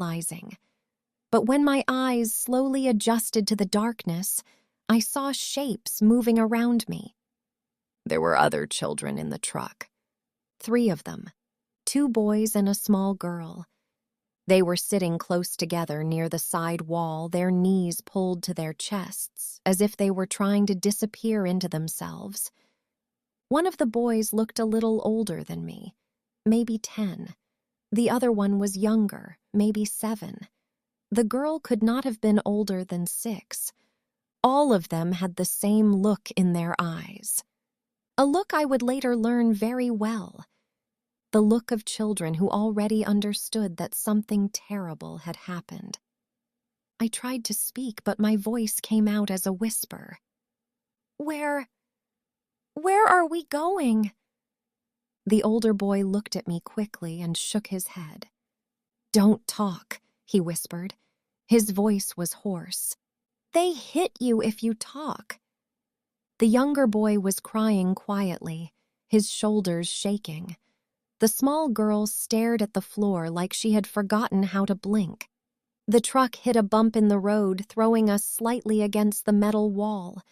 paralyzing. But when my eyes slowly adjusted to the darkness, I saw shapes moving around me. There were other children in the truck. 3 of them, 2 boys and a small girl. They were sitting close together near the side wall, their knees pulled to their chests, as if they were trying to disappear into themselves. One of the boys looked a little older than me, maybe 10. The other one was younger, maybe 7. The girl could not have been older than 6. All of them had the same look in their eyes. A look I would later learn very well. The look of children who already understood that something terrible had happened. I tried to speak, but my voice came out as a whisper. Where are we going?" The older boy looked at me quickly and shook his head. "Don't talk," he whispered. His voice was hoarse. "They hit you if you talk." The younger boy was crying quietly, his shoulders shaking. The small girl stared at the floor like she had forgotten how to blink. The truck hit a bump in the road, throwing us slightly against the metal wall.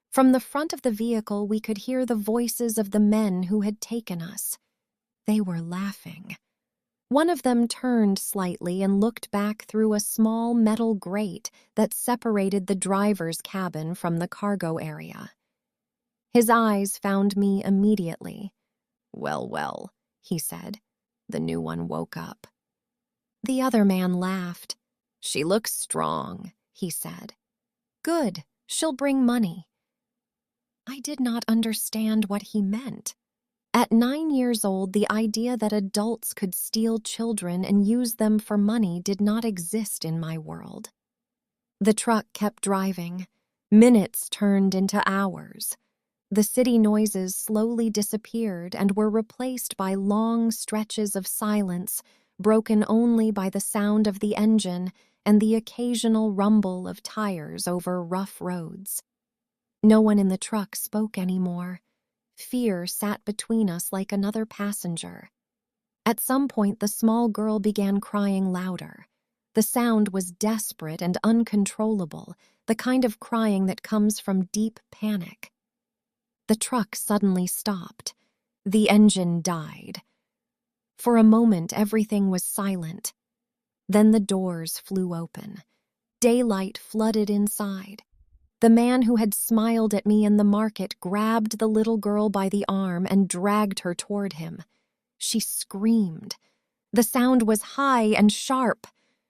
From the front of the vehicle, we could hear the voices of the men who had taken us. They were laughing. One of them turned slightly and looked back through a small metal grate that separated the driver's cabin from the cargo area. His eyes found me immediately. "Well, well," he said. The new one woke up. The other man laughed. "She looks strong," he said. "Good, she'll bring money." I did not understand what he meant. At 9 years old, the idea that adults could steal children and use them for money did not exist in my world. The truck kept driving. Minutes turned into hours. The city noises slowly disappeared and were replaced by long stretches of silence, broken only by the sound of the engine and the occasional rumble of tires over rough roads. No one in the truck spoke anymore. Fear sat between us like another passenger. At some point, the small girl began crying louder. The sound was desperate and uncontrollable, the kind of crying that comes from deep panic. The truck suddenly stopped. The engine died. For a moment, everything was silent. Then the doors flew open. Daylight flooded inside. The man who had smiled at me in the market grabbed the little girl by the arm and dragged her toward him. She screamed. The sound was high and sharp.